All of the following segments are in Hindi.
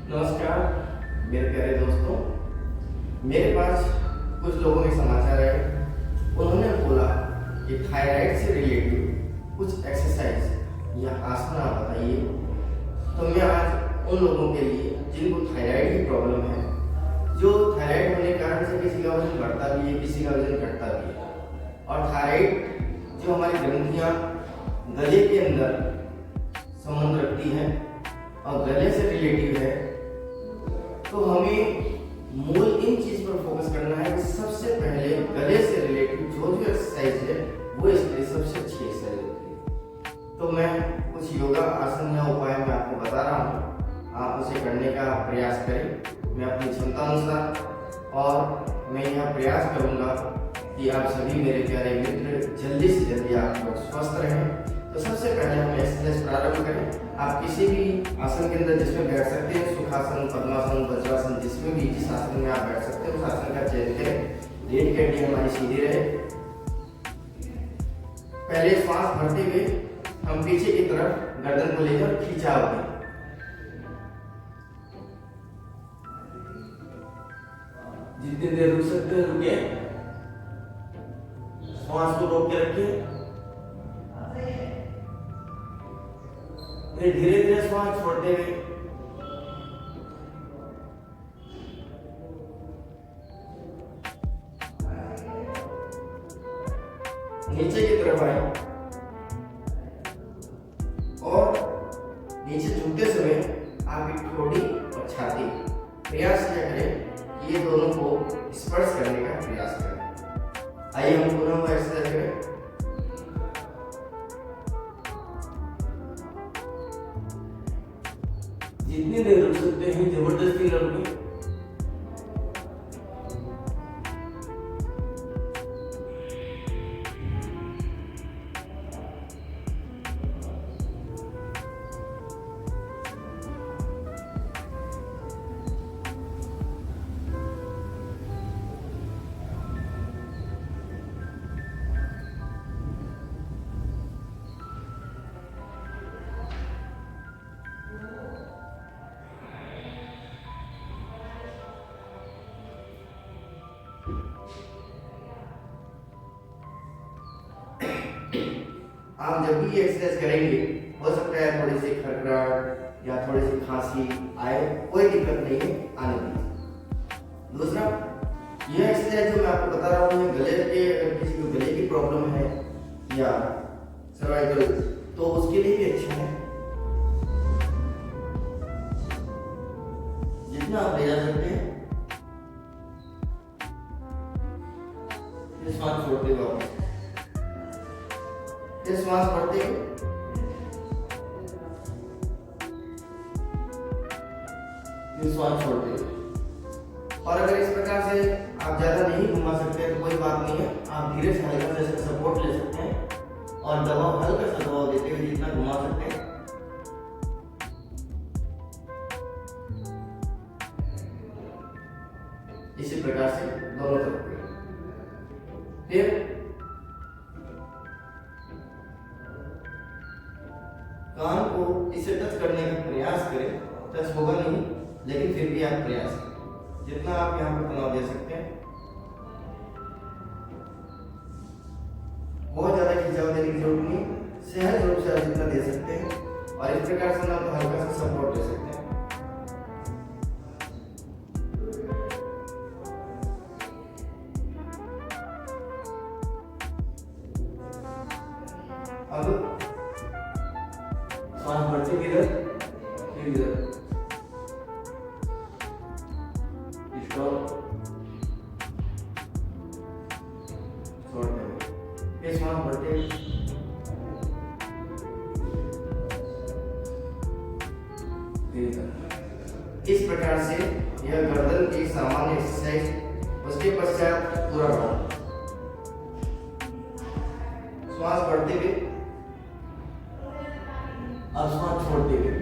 नमस्कार मेरे प्यारे दोस्तों। मेरे पास कुछ लोगों के समाचार है। उन्होंने बोला कि थायराइड से रिलेटेड कुछ एक्सरसाइज या आसन आप बताइए। तो मैं आज उन लोगों के लिए जिनको थायराइड की प्रॉब्लम है, जो थायराइड होने के कारण से किसी का वजन बढ़ता भी है, किसी का वजन घटता भी है, और थायराइड जो हमारी ग्रंथियाँ गले के अंदर संबंध रखती है और गले से रिलेटिव है, तो हमें मूल इन चीज पर फोकस करना है कि सबसे पहले गले से रिलेटेड जो जो एक्सरसाइज है वो इसके लिए सबसे अच्छी एक्सरसाइज होती है। तो मैं कुछ योगा आसन या उपाय मैं आपको बता रहा हूँ, आप उसे करने का प्रयास करें। मैं अपनी क्षमता अनुसार, और मैं यह प्रयास करूँगा कि आप सभी मेरे प्यारे मित्र जल्दी से जल्दी आप लोग स्वस्थ रहें। तो सबसे पहले हम एक्सरसाइज प्रारंभ करें। आप किसी भी आसन के अंदर जिसमें बैठ सकते हैं, सुखासन, पद्मासन, वज्रासन, जिसमें भी जिस आसन में आप बैठ सकते हैं उस आसन का चयन करें। रीढ़ की हड्डी हमारी सीधी रहे। पहले श्वास भरते हुए हम पीछे की तरफ गर्दन को लेकर खिंचाव दें। जितनी देर रुक सकते हैं रुके, श्वास को रोक के रखिए। धीरे धीरे श्वास छोड़ते हुए नीचे की तरफ आए, और नीचे झुकते समय आपकी ठोड़ी और छाती प्रयास किया करें कि ये दोनों को स्पर्श करने का प्रयास करें। आइए हम पुनः वो एक्सरसाइज करें। जितनी देर रुक सकते हैं जबरदस्ती न रुकें। आप जब भी एक्सरसाइज करेंगे, हो सकता है थोड़ी सी खटखटाहट या थोड़ी सी खांसी आए, कोई दिक्कत नहीं है, आने दीजिए। दूसरा, यह एक्सरसाइज जो मैं आपको बता रहा हूँ गले के, अगर किसी को गले की प्रॉब्लम है या सर्वाइकल, तो उसके लिए भी अच्छा है। जितना आप ले जा सकते हैं, श्वास छोड़ते हुए वापस, श्वास भरते हुए श्वास छोड़ते हुए। और अगर इस प्रकार से आप ज्यादा नहीं घुमा सकते तो कोई बात नहीं है, आप धीरे से हल्का से इसका सपोर्ट ले सकते हैं और दबाव, हल्का सा दबाव देते हुए जितना घुमा सकते हैं। इसी प्रकार से दोनों तरफ। फिर कान को इसे टच करने का प्रयास करें। टच होगा नहीं, लेकिन फिर भी आप प्रयास करें, जितना आप यहाँ पर तनाव दे सकते हैं। बहुत ज्यादा खिंचाव देने की जरूरत नहीं, सहज रूप से आप जितना दे सकते हैं, और इस प्रकार से आप हल्का सा सपोर्ट दे सकते हैं। अब श्वास भरते इधर, फिर इधर, स्टॉप, छोड़ते हैं। श्वास भरते इस प्रकार से यह गर्दन की सामान्य एक्सरसाइज। उसके पश्चात पूरा राउंड, श्वास भरते हुए और श्वास छोड़ते हुए।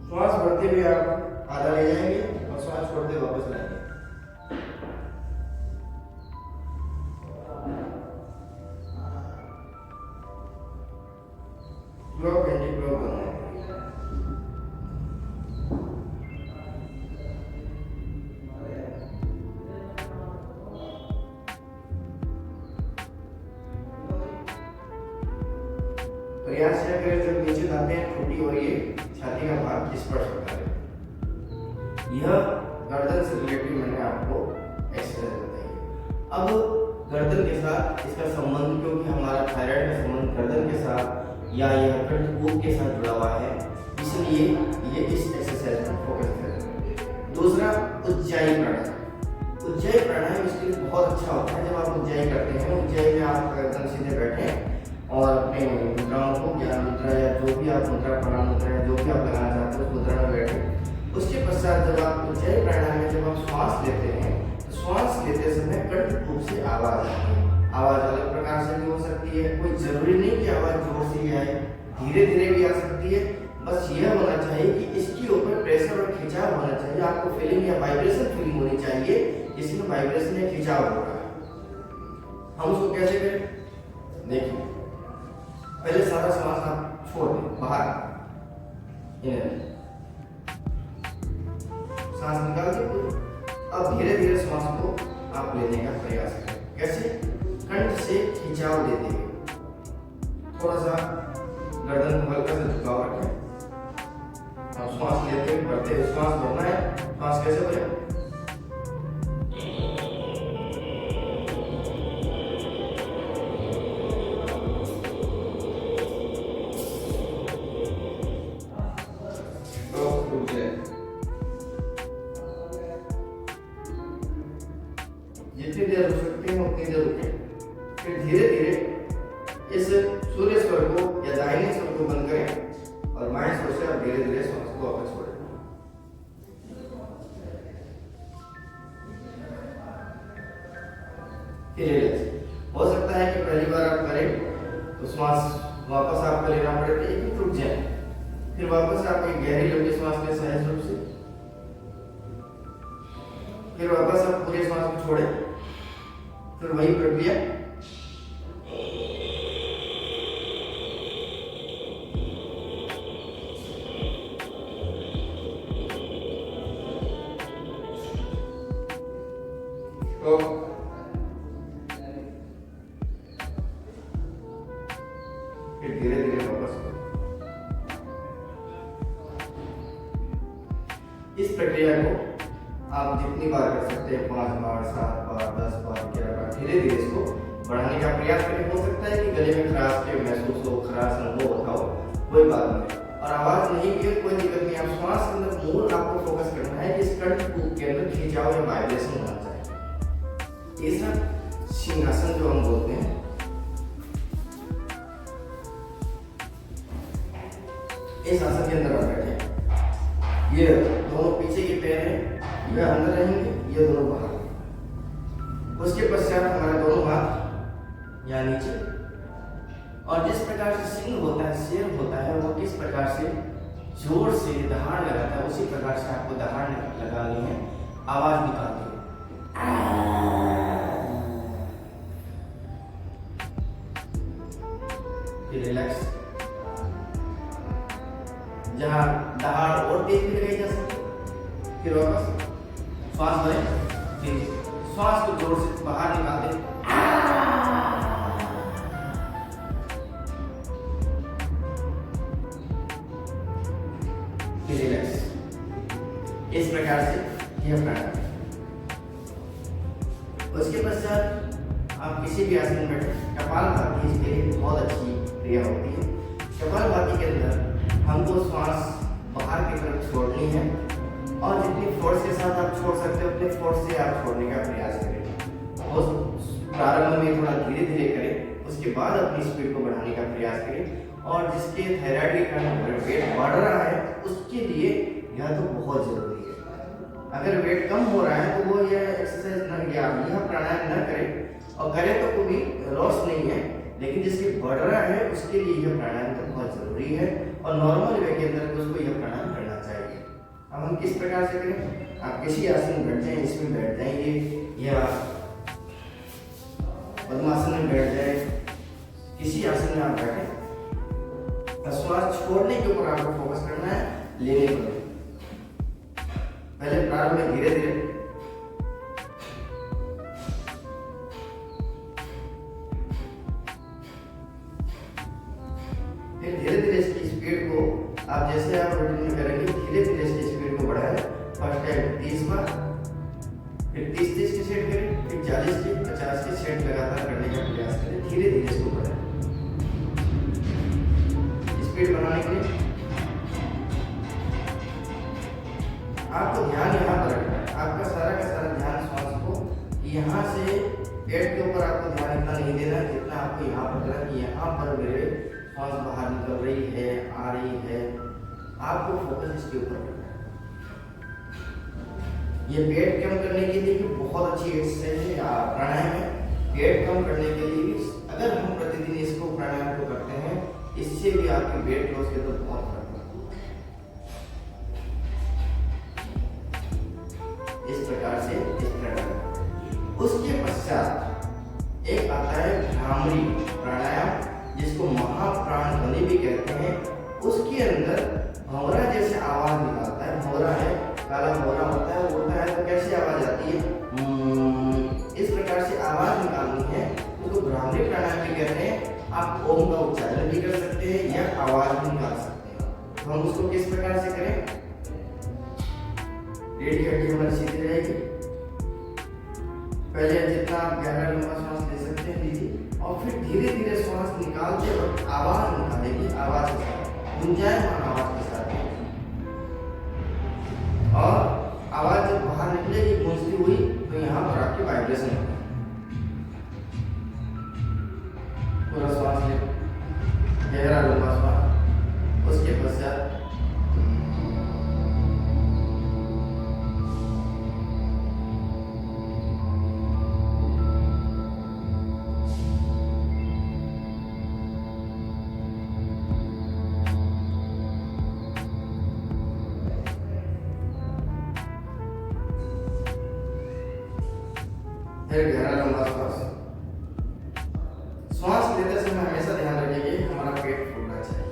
श्वास भरते हुए आप आधा ले जाएंगे और श्वास छोड़ते हुए वापस लाएंगे। ब्लॉक एंटी ब्लॉक बनाएंगे। या यह कंठकूप के साथ जुड़ा हुआ है, इसलिए ये इस एक्सरसाइज पर फोकस करें। दूसरा, उज्जाई प्राणायाम। उज्जाई प्राणायाम इसके लिए बहुत अच्छा होता है। जब आप उज्जाई करते हैं, उज्जाई में आप एकदम सीधे बैठे और अपने मुद्राओं को, ज्ञान मुद्रा या जो भी आप मुद्रा, प्राण मुद्रा या जो भी आप लगाना चाहते हो उस मुद्रा में बैठे। उसके पश्चात जब आप उज्जाई प्राणायाम में जब आप श्वास लेते हैं, तो श्वास लेते समय कंठकूप से आवाज आती है। आवाज अलग प्रकार से भी हो सकती है, कोई जरूरी नहीं कि आवाज जोर से ही आए, धीरे धीरे भी आ सकती है। बस यह होना चाहिए कि इसके ऊपर प्रेशर और खिंचाव होना चाहिए। आपको फीलिंग या वाइब्रेशन फीलिंग होनी चाहिए, जिसमें वाइब्रेशन या खिंचाव हो रहा है। हम उसको कैसे करें? देखिए, पहले सारा श्वास आप छोड़ दें बाहर, सांस निकाल दीजिए। अब धीरे धीरे श्वास को आप लेने का प्रयास करें। कैसे? कंठ से खिंचाव देते हुए, थोड़ा सा गर्दन को हल्का सा झुकाव रखें। अब श्वास लेते हुए बढ़ते हुए श्वास भरना है। श्वास कैसे भरें? जितनी देर रुक सकते हैं उतनी देर रुकें। फिर धीरे धीरे इस सूर्य स्वर को या दाहिने स्वर को बंद करें और बाएं स्वर से आप धीरे धीरे श्वास को वापस छोड़ें। फिर रिलैक्स। हो सकता है कि पहली बार आप करें तो श्वास वापस आपको लेना पड़े तो एक रुक जाए, फिर वापस आप एक गहरी लंबी श्वास लें सहज रूप से, फिर वापस आप पूरे श्वास को छोड़ें। फिर वही प्रक्रिया तो फिर धीरे धीरे वापस करो। इस प्रक्रिया को आप जितनी बार कर सकते हैं, 5 बार, 7 बार, 10 बार, 11 बार, धीरे धीरे इसको बढ़ाने का प्रयास करें। हो सकता है कि गले में खराश के महसूस हो, खराश अनुभव होता हो, कोई बात नहीं। और आवाज नहीं भी कोई दिक्कत नहीं। आप श्वास के अंदर मूल आपको फोकस करना है कि इस कंठकूप के अंदर खिंचाव या वाइब्रेशन होना चाहिए। तीसरा, सिंहासन जो हम बोलते हैं, इस आसन के अंदर आप बैठे। ये दोनों पीछे के पैर हैं, ये अंदर रहेंगे, ये दोनों बाहर। उसके पश्चात हमारे दोनों हाथ यहाँ नीचे, और जिस प्रकार से सिंह होता है, शेर होता है, वो किस प्रकार से जोर से दहाड़ लगाता है, उसी प्रकार से आपको दहाड़ लगानी है, आवाज निकालनी है। फिर रिलैक्स। जहां दहाड़ और तेज भी लगाई जा सकती है। फिर वापस श्वास भरें, फिर श्वास को जोर से बाहर निकाल दें। फिर रिलैक्स। इस प्रकार से यह प्राणायाम। उसके पश्चात आप किसी भी आसन में बैठे। कपालभाति इसके लिए बहुत अच्छी क्रिया होती है। कपालभाति के अंदर हमको श्वास बाहर की तरफ छोड़नी है, और जितनी फोर्स के साथ आप छोड़ सकते हो उतने फोर्स से आप छोड़ने का प्रयास करें। और प्रारंभ में थोड़ा धीरे धीरे करें, उसके बाद अपनी स्पीड को बढ़ाने का प्रयास करें। और जिसके थायराइड के कारण वेट बढ़ रहा है, उसके लिए यह तो बहुत जरूरी है। अगर वेट कम हो रहा है तो वो यह एक्सरसाइज न, यह प्राणायाम न करें, और करें तो कोई लॉस नहीं है, लेकिन जिसके बढ़ रहा है उसके लिए यह प्राणायाम तो बहुत जरूरी है। और नॉर्मल वे के अंदर उसको यह प्राणायाम करना चाहिए। अब हम किस प्रकार से करें? आप किसी आसन में बैठ जाए, इसमें बैठ जाएंगे, या पद्मासन में बैठ जाए, किसी आसन में आप बैठे। श्वास छोड़ने के ऊपर आपको फोकस करना है, लेने को नहीं। पहले प्रारंभ में धीरे धीरे, फिर धीरे धीरे इसकी स्पीड को आप जैसे आप रूटीन में करेंगे, धीरे धीरे इसकी स्पीड को बढ़ाएं। फर्स्ट टाइम 30 बार, फिर 30 के सेट करें, फिर 40 के, 50 के सेट लगातार करने का प्रयास करें। धीरे धीरे इसको बढ़ाएं। आपको ध्यान यहाँ पर रखना है, आपका सारा का सारा ध्यान श्वास को यहाँ से पेट के ऊपर आपको ध्यान इतना नहीं देना जितना आपको यहाँ पर देना कि यहाँ पर मेरे श्वास बाहर निकल रही है, आ रही है। आपको फोकस इसके ऊपर करना है। ये पेट कम करने के लिए भी बहुत अच्छी एक्सरसाइज है, प्राणायाम है। पेट कम करने के लिए भी अगर हम प्रतिदिन इसको प्राणायाम को करते हैं, इससे भी आपके वेट लॉस के तो बहुत फर्क पड़ता है। इस प्रकार से इस प्राणायाम। उसके पश्चात एक आता है भ्रामरी प्राणायाम, जिसको महाप्राण ध्वनि भी कहते हैं। उसके अंदर भंवरा जैसे आवाज निकालता है। भंवरा है, काला भंवरा होता है, उड़ता है तो कैसी आवाज आती है, इस प्रकार से आवाज निकालनी है। उसको भ्रामरी प्राणायाम भी कहते हैं। आप ओम का उच्चारण भी कर सकते हैं या आवाज भी निकाल सकते हैं। तो हम उसको किस प्रकार से करें, रीढ़ की हड्डी हमारी सीधी रहेगी। पहले जितना आप गहरा लंबा श्वास ले सकते हैं लीजिए, और फिर धीरे धीरे श्वास निकालते वक्त आवाज निकालेगी, आवाज के साथ, गुंजायमान आवाज के साथ। और आवाज जब बाहर निकलेगी गूंजती हुई, तो यहाँ पर आपकी वाइब्रेशन होगी। पूरा श्वास ले, गहरा लंबा श्वास। उसके पश्चात फिर गहरा लंबा श्वास। श्वास लेते समय हमेशा ध्यान रखिए हमारा पेट फूलना चाहिए,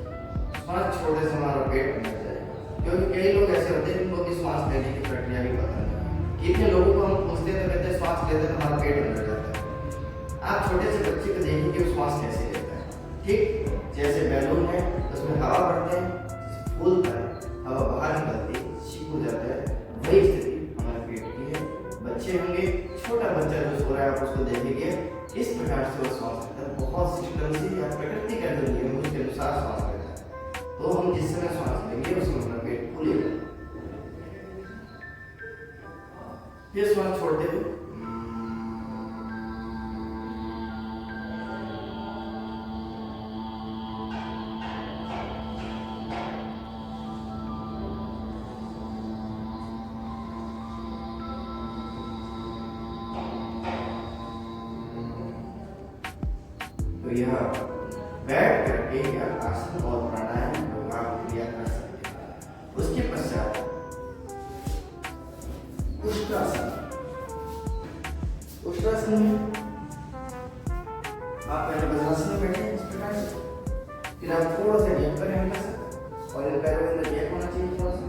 श्वास छोड़ते समय हमारा पेट फूलना चाहिए। क्योंकि कई लोग ऐसे होते हैं जिनको भी श्वास लेने की प्रक्रिया भी पता नहीं। कितने लोगों को हम पूछते तो कहते हैं श्वास लेते तो हमारा पेट अंदर जाता है। आप छोटे से बच्चे को देखिए कि श्वास कैसे लेता है। ठीक जैसे बैलून है, उसमें हवा भरते हैं, फूलता है, हवा बाहर निकलती है, सीख हो जाता है। वही स्थिति हमारे पेट की है। बच्चे होंगे, छोटा बच्चा जो सो रहा है, आप उसको देखेंगे इस प्रकार से वो श्वास लेता है। बहुत सिस्टम से या प्रकृति का जो नियम है उसके अनुसार श्वास लेता है। तो हम जिस समय श्वास लेंगे उसमें अपना पेट फूलेगा। फिर श्वास छोड़ते हुए यह बैठ करके या आसन और प्राणायाम योगा क्रिया कर सकते हैं। उसके पश्चात उष्ट्रासन। उष्ट्रासन में आप पहले वज्रासन में बैठे इस प्रकार से, फिर आप थोड़ा सा गैप करें हल्का सा, और इन पैरों के अंदर गैप होना चाहिए थोड़ा सा।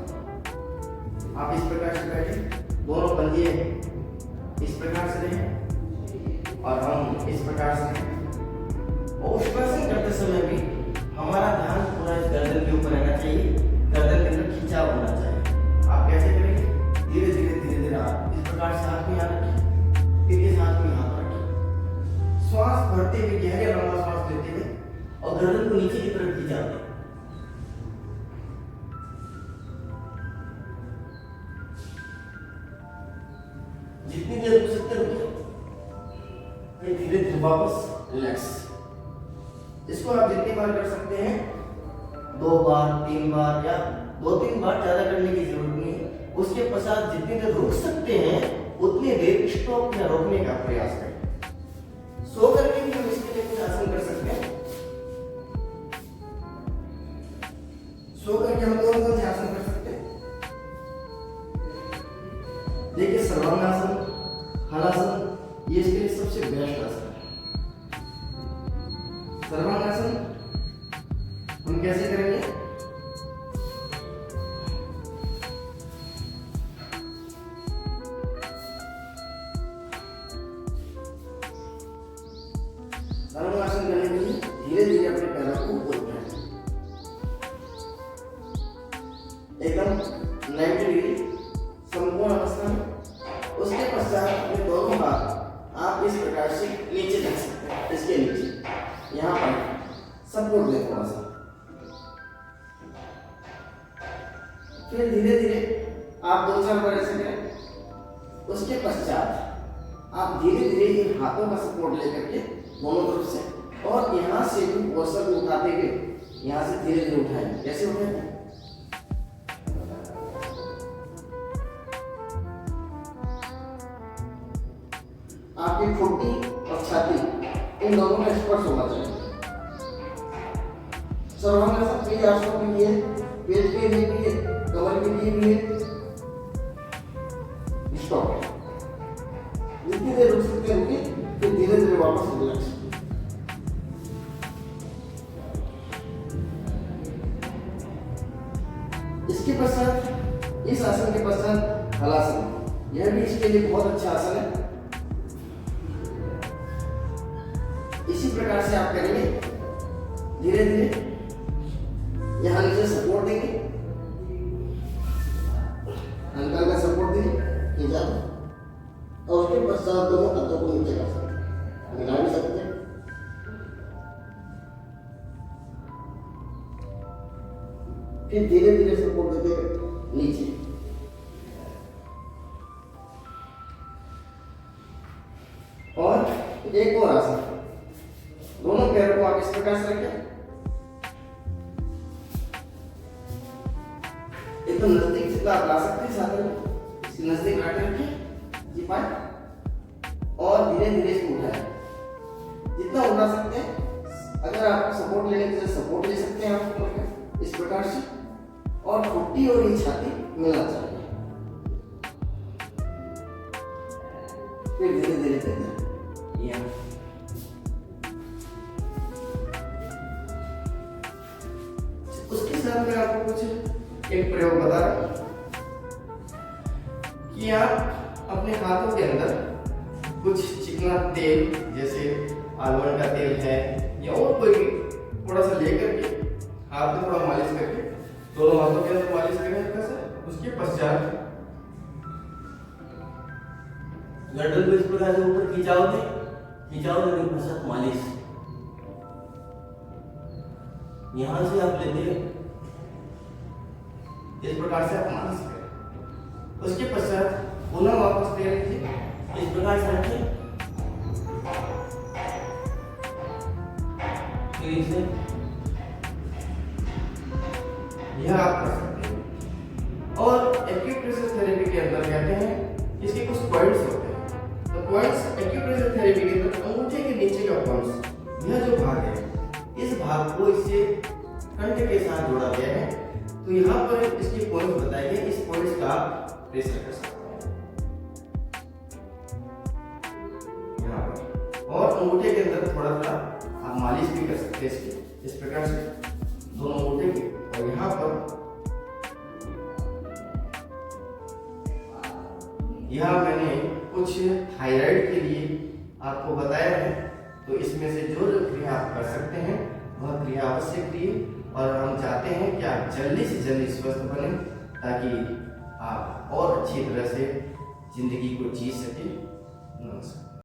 आप इस प्रकार से बैठे, दोनों बंदिए इस प्रकार से रहें और हम इस प्रकार से रहें। उष्ट्रासन करते समय भी हमारा ध्यान पूरा इस गर्दन के ऊपर रहना चाहिए, गर्दन के अंदर खिंचाव होना चाहिए। आप कैसे करेंगे, धीरे धीरे आप इस प्रकार से हाथ को यहाँ रखिए, फिर इस हाथ को यहाँ पर रखिए। श्वास भरते हुए गहरे लंबा श्वास लेते हुए और गर्दन को नीचे की तरफ खिंचाते। जितनी देर रुक सकते रुकिए, फिर धीरे धीरे वापस रिलैक्स। इसको आप जितनी बार कर सकते हैं, 2 बार 3 बार या 2-3 बार, ज्यादा करने की जरूरत नहीं है। उसके पश्चात जितनी देर रुक सकते हैं उतनी देर स्टॉप या रोकने का प्रयास करें। सो करके भी हम इसके लिए कुछ आसन कर सकते हैं। सो करके हम कौन से आसन कर सकते हैं, देखिए सर्वांगासन, हलासन, ये इसके लिए सबसे बेस्ट आसन है। सर्वांगासन हम कैसे करेंगे, सर्वांगासन करने के लिए धीरे धीरे अपने पैरों को ऊपर उठाएं, एकदम 90 डिग्री संपूर्ण अवस्था में। उसके पश्चात अपने दोनों हाथ आप इस प्रकार से नीचे रख सकते हैं, इसके नीचे यहाँ पर सपोर्ट दें थोड़ा सा। फिर धीरे धीरे आप 2-4 बार ऐसे करें। उसके पश्चात आप धीरे धीरे इन हाथों का सपोर्ट लेकर के दोनों तरफ से और यहाँ से भी पोस्टर को उठाते हुए यहाँ से धीरे धीरे उठाएं। कैसे उठाएंगे? आपकी ठोड़ी और छाती इन दोनों में स्पर्श होना चाहिए। सर्वांग शक्ति आसनों के लिए, पेट के लिए भी है, कमर के लिए भी है। स्टॉप। जितनी देर रुक सकते हैं रुकिए, फिर धीरे धीरे वापस रिलैक्स। इसके पश्चात इस आसन के पश्चात हलासन, यह भी इसके लिए बहुत अच्छा आसन है। इसी प्रकार से आप करेंगे धीरे धीरे। यहाँ नीचे सपोर्ट देंगे, अंकल का सपोर्ट देंगे ज्यादा, और उसके पश्चात दोनों हाथों को नीचे कर सकते हैं, मिला भी सकते हैं। फिर धीरे धीरे सपोर्ट देते नीचे। और एक और आसन, दोनों पैरों को आप इस प्रकार से रखें, एकदम नजदीक जितना आप ला सकते हैं साधन में, इसके नजदीक लाके रखें जी पाए, और धीरे धीरे इसको उठाएं जितना उठा सकते हैं। अगर आप सपोर्ट लेने के लिए सपोर्ट ले सकते हैं आप इस प्रकार से, और ठोड़ी और ये छाती मिलना चाहिए। फिर धीरे धीरे देते हैं। उसके साथ में आपको कुछ एक प्रयोग बता रहा हूं कि आप अपने हाथों के अंदर कुछ चिकना तेल, जैसे आलमंड का तेल है या और कोई भी, थोड़ा सा लेकर के हाथ में थोड़ा मालिश करके दोनों हाथों के अंदर मालिश करें हल्का सा। उसके पश्चात गर्दन को इस प्रकार से ऊपर खिंचाओगे, के पश्चात मालिश। यहां से आप लेते इस प्रकार से आप मालिश करें। उसके पश्चात पुनः वापस ले लीजिए, इस प्रकार से रखें, फिर इसे यह आप कर सकते हैं। और एक्यूप्रेशर थेरेपी के अंदर कहते हैं इसके कुछ पॉइंट्स होते हैं। तो पॉइंट्स एक्यूप्रेशर थेरेपी के अंदर अंगूठे के नीचे का पॉइंट्स, यह जो भाग है, इस भाग को इससे कंठ के साथ जोड़ा गया है। तो यहाँ पर इसके पॉइंट्स बताए गए, इस पॉइंट्स का प्रेशर कर सकते हैं यहाँ पर, और अंगूठे के अंदर थोड़ा सा आप मालिश भी कर सकते हैं इसकी, इस प्रकार से दोनों अंगूठे की। और यहाँ पर यहाँ मैंने कुछ थायराइड के लिए आपको बताया है। तो इसमें से जो जो क्रिया आप कर सकते हैं वह क्रिया अवश्य करिए, और हम चाहते हैं कि आप जल्दी से जल्दी स्वस्थ बने, ताकि आप और अच्छी तरह से जिंदगी को जी सकें। नमस्कार।